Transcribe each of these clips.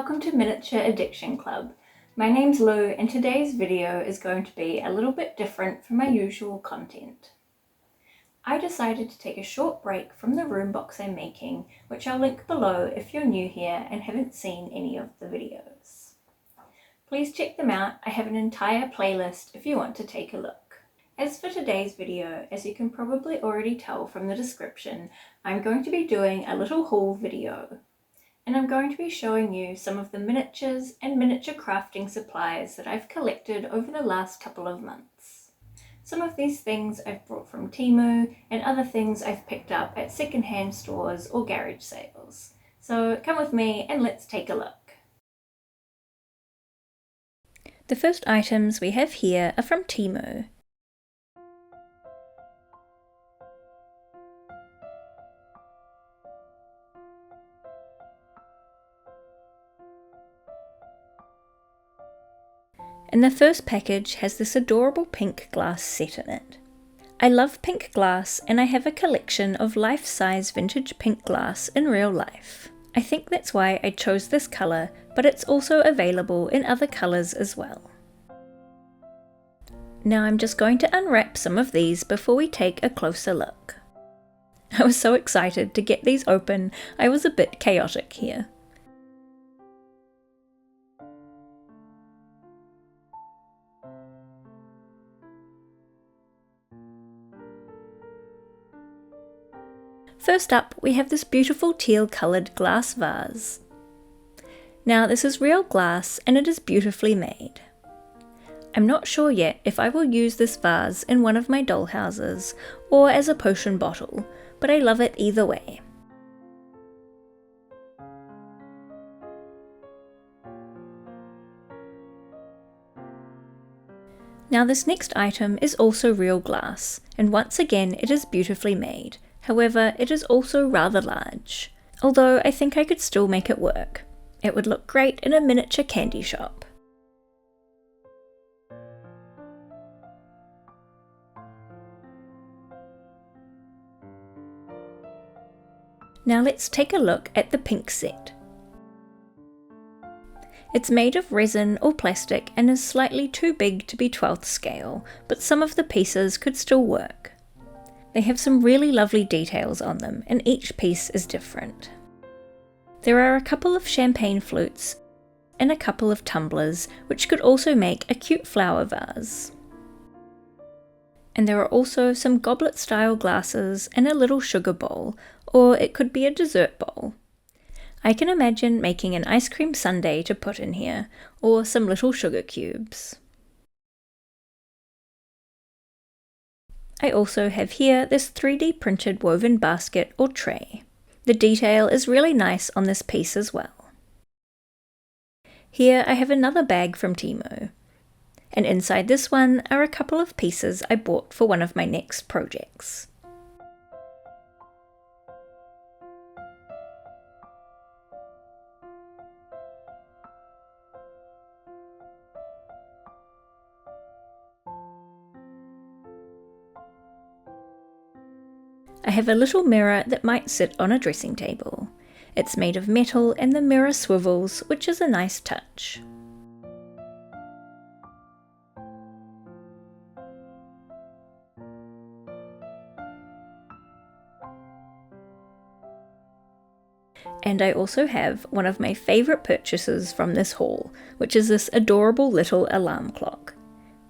welcome to Miniature Addiction Club. My name's Lou and today's video is going to be a little bit different from my usual content. I decided to take a short break from the room box I'm making, which I'll link below if you're new here and haven't seen any of the videos. Please check them out, I have an entire playlist if you want to take a look. As for today's video, as you can probably already tell from the description, I'm going to be doing a little haul video. And I'm going to be showing you some of the miniatures and miniature crafting supplies that I've collected over the last couple of months. Some of these things I've brought from Temu and other things I've picked up at secondhand stores or garage sales. So come with me and let's take a look. The first items we have here are from Temu. And the first package has this adorable pink glass set in it. I love pink glass and I have a collection of life-size vintage pink glass in real life. I think that's why I chose this colour, but it's also available in other colours as well. Now I'm just going to unwrap some of these before we take a closer look. I was so excited to get these open, I was a bit chaotic here. First up, we have this beautiful teal coloured glass vase. Now this is real glass and it is beautifully made. I'm not sure yet if I will use this vase in one of my dollhouses or as a potion bottle, but I love it either way. Now this next item is also real glass, and once again it is beautifully made. However, it is also rather large, although I think I could still make it work. It would look great in a miniature candy shop. Now let's take a look at the pink set. It's made of resin or plastic and is slightly too big to be 12th scale, but some of the pieces could still work. They have some really lovely details on them, and each piece is different. There are a couple of champagne flutes and a couple of tumblers, which could also make a cute flower vase. And there are also some goblet-style glasses and a little sugar bowl, or it could be a dessert bowl. I can imagine making an ice cream sundae to put in here, or some little sugar cubes. I also have here this 3D printed woven basket or tray. The detail is really nice on this piece as well. Here I have another bag from Temu, and inside this one are a couple of pieces I bought for one of my next projects. I have a little mirror that might sit on a dressing table. It's made of metal and the mirror swivels, which is a nice touch. And I also have one of my favourite purchases from this haul, which is this adorable little alarm clock.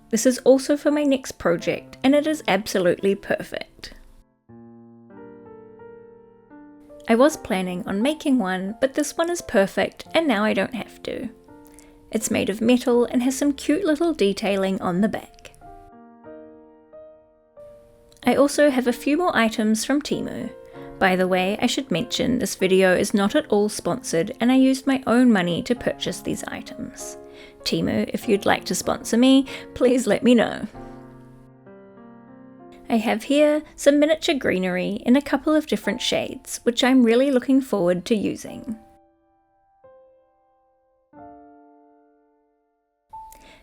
This is also for my next project and it is absolutely perfect. I was planning on making one, but this one is perfect and now I don't have to. It's made of metal and has some cute little detailing on the back. I also have a few more items from Temu. By the way, I should mention this video is not at all sponsored and I used my own money to purchase these items. Temu, if you'd like to sponsor me, please let me know. I have here some miniature greenery in a couple of different shades, which I'm really looking forward to using.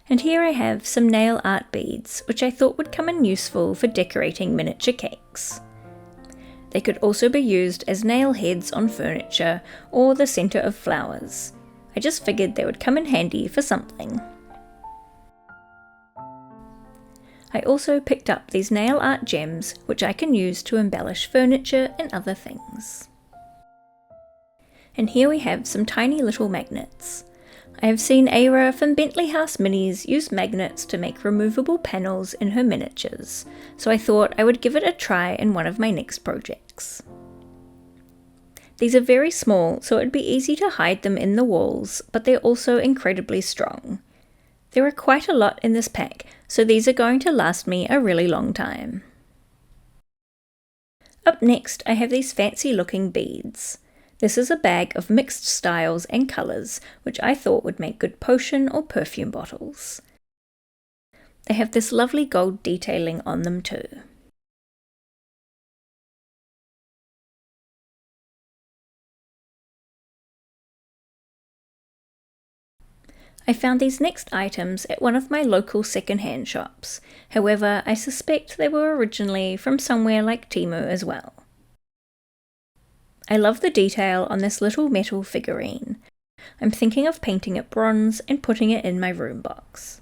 And here I have some nail art beads, which I thought would come in useful for decorating miniature cakes. They could also be used as nail heads on furniture or the centre of flowers. I just figured they would come in handy for something. I also picked up these nail art gems, which I can use to embellish furniture and other things. And here we have some tiny little magnets. I have seen Aira from Bentley House Minis use magnets to make removable panels in her miniatures, so I thought I would give it a try in one of my next projects. These are very small, so it would be easy to hide them in the walls, but they're also incredibly strong. There are quite a lot in this pack, so these are going to last me a really long time. Up next, I have these fancy looking beads. This is a bag of mixed styles and colours, which I thought would make good potion or perfume bottles. They have this lovely gold detailing on them too. I found these next items at one of my local second-hand shops. However, I suspect they were originally from somewhere like Temu as well. I love the detail on this little metal figurine. I'm thinking of painting it bronze and putting it in my room box.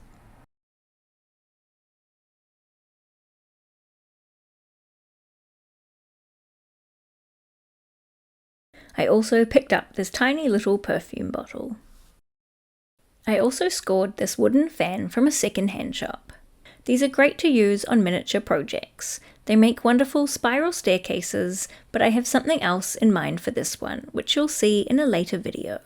I also picked up this tiny little perfume bottle. I also scored this wooden fan from a second-hand shop. These are great to use on miniature projects. They make wonderful spiral staircases, but I have something else in mind for this one, which you'll see in a later video.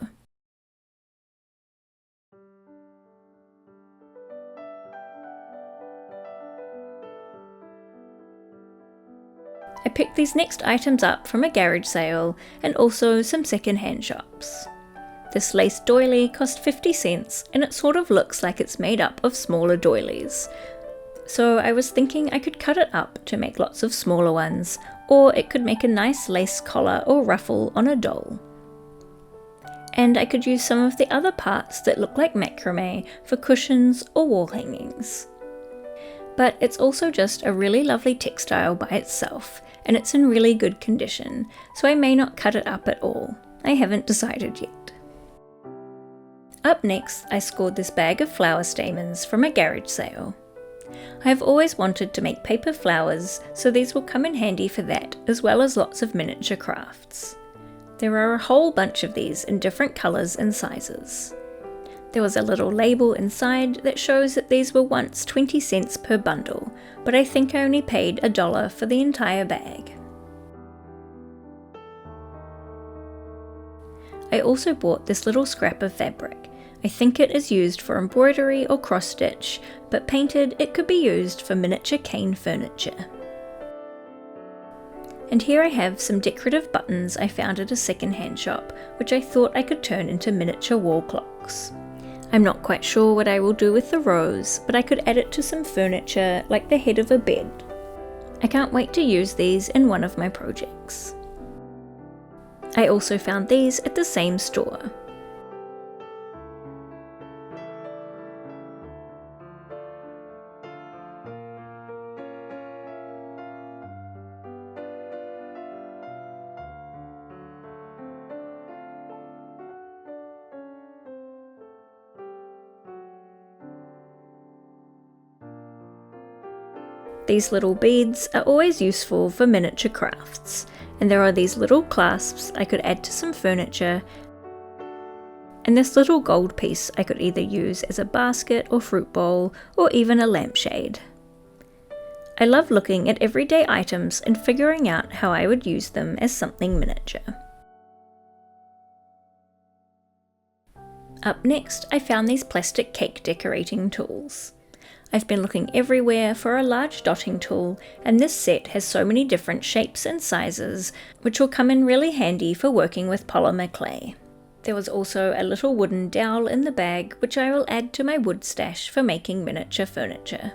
I picked these next items up from a garage sale and also some second-hand shops. This lace doily cost 50 cents and it sort of looks like it's made up of smaller doilies. So I was thinking I could cut it up to make lots of smaller ones, or it could make a nice lace collar or ruffle on a doll. And I could use some of the other parts that look like macrame for cushions or wall hangings. But it's also just a really lovely textile by itself, and it's in really good condition, so I may not cut it up at all. I haven't decided yet. Up next, I scored this bag of flower stamens from a garage sale. I have always wanted to make paper flowers, so these will come in handy for that, as well as lots of miniature crafts. There are a whole bunch of these in different colours and sizes. There was a little label inside that shows that these were once 20 cents per bundle, but I think I only paid $1 for the entire bag. I also bought this little scrap of fabric. I think it is used for embroidery or cross-stitch, but painted it could be used for miniature cane furniture. And here I have some decorative buttons I found at a second-hand shop, which I thought I could turn into miniature wall clocks. I'm not quite sure what I will do with the rose, but I could add it to some furniture like the head of a bed. I can't wait to use these in one of my projects. I also found these at the same store. These little beads are always useful for miniature crafts, and there are these little clasps I could add to some furniture, and this little gold piece I could either use as a basket or fruit bowl or even a lampshade. I love looking at everyday items and figuring out how I would use them as something miniature. Up next, I found these plastic cake decorating tools. I've been looking everywhere for a large dotting tool, and this set has so many different shapes and sizes, which will come in really handy for working with polymer clay. There was also a little wooden dowel in the bag, which I will add to my wood stash for making miniature furniture.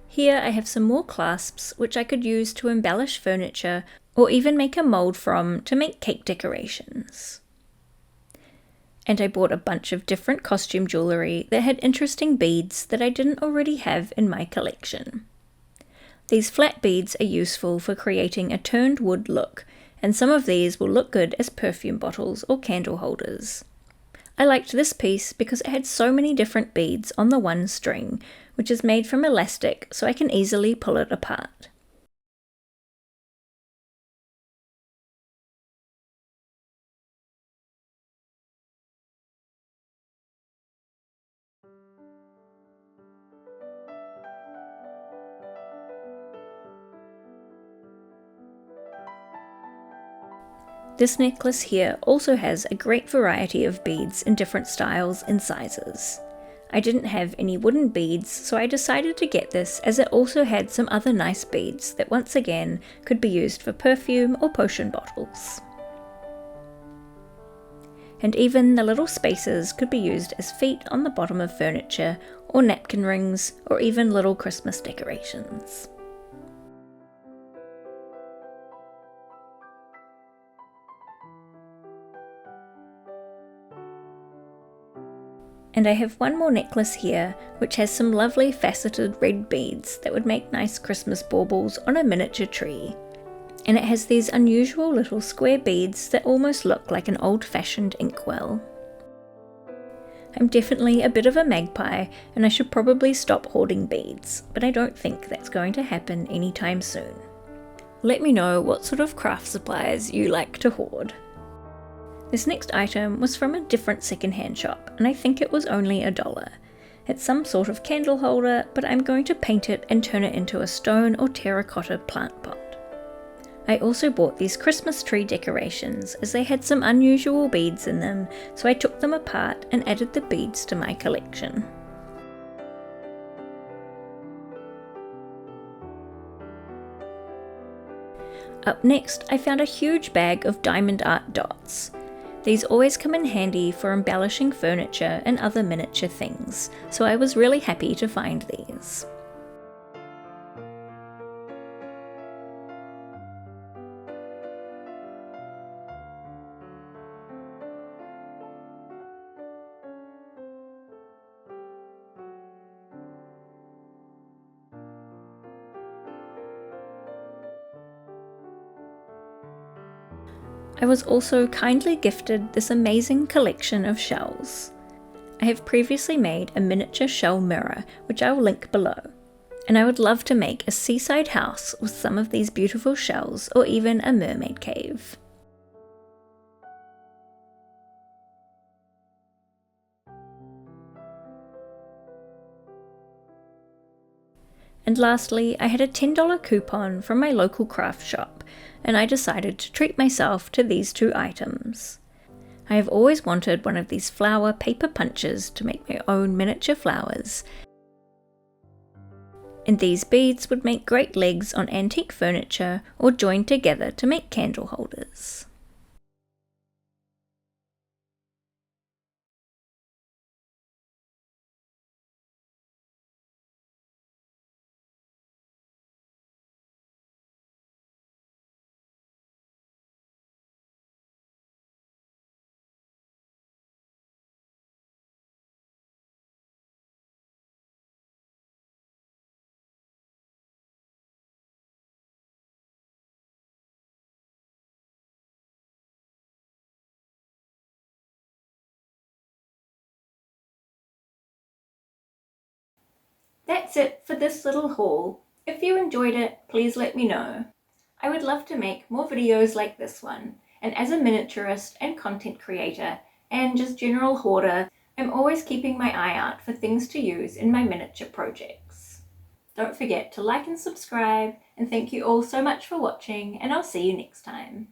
Here I have some more clasps, which I could use to embellish furniture, or even make a mould from to make cake decorations. And I bought a bunch of different costume jewellery that had interesting beads that I didn't already have in my collection. These flat beads are useful for creating a turned wood look, and some of these will look good as perfume bottles or candle holders. I liked this piece because it had so many different beads on the one string, which is made from elastic so I can easily pull it apart. This necklace here also has a great variety of beads in different styles and sizes. I didn't have any wooden beads, so I decided to get this as it also had some other nice beads that once again could be used for perfume or potion bottles. And even the little spaces could be used as feet on the bottom of furniture, or napkin rings, or even little Christmas decorations. And I have one more necklace here, which has some lovely faceted red beads that would make nice Christmas baubles on a miniature tree. And it has these unusual little square beads that almost look like an old-fashioned inkwell. I'm definitely a bit of a magpie, and I should probably stop hoarding beads, but I don't think that's going to happen anytime soon. Let me know what sort of craft supplies you like to hoard. This next item was from a different secondhand shop, and I think it was only $1. It's some sort of candle holder, but I'm going to paint it and turn it into a stone or terracotta plant pot. I also bought these Christmas tree decorations as they had some unusual beads in them, so I took them apart and added the beads to my collection. Up next, I found a huge bag of diamond art dots. These always come in handy for embellishing furniture and other miniature things, so I was really happy to find these. I was also kindly gifted this amazing collection of shells. I have previously made a miniature shell mirror, which I will link below, and I would love to make a seaside house with some of these beautiful shells, or even a mermaid cave. And lastly, I had a $10 coupon from my local craft shop, and I decided to treat myself to these two items. I have always wanted one of these flower paper punches to make my own miniature flowers, and these beads would make great legs on antique furniture or joined together to make candle holders. That's it for this little haul. If you enjoyed it, please let me know. I would love to make more videos like this one, and as a miniaturist and content creator, and just general hoarder, I'm always keeping my eye out for things to use in my miniature projects. Don't forget to like and subscribe, and thank you all so much for watching, and I'll see you next time.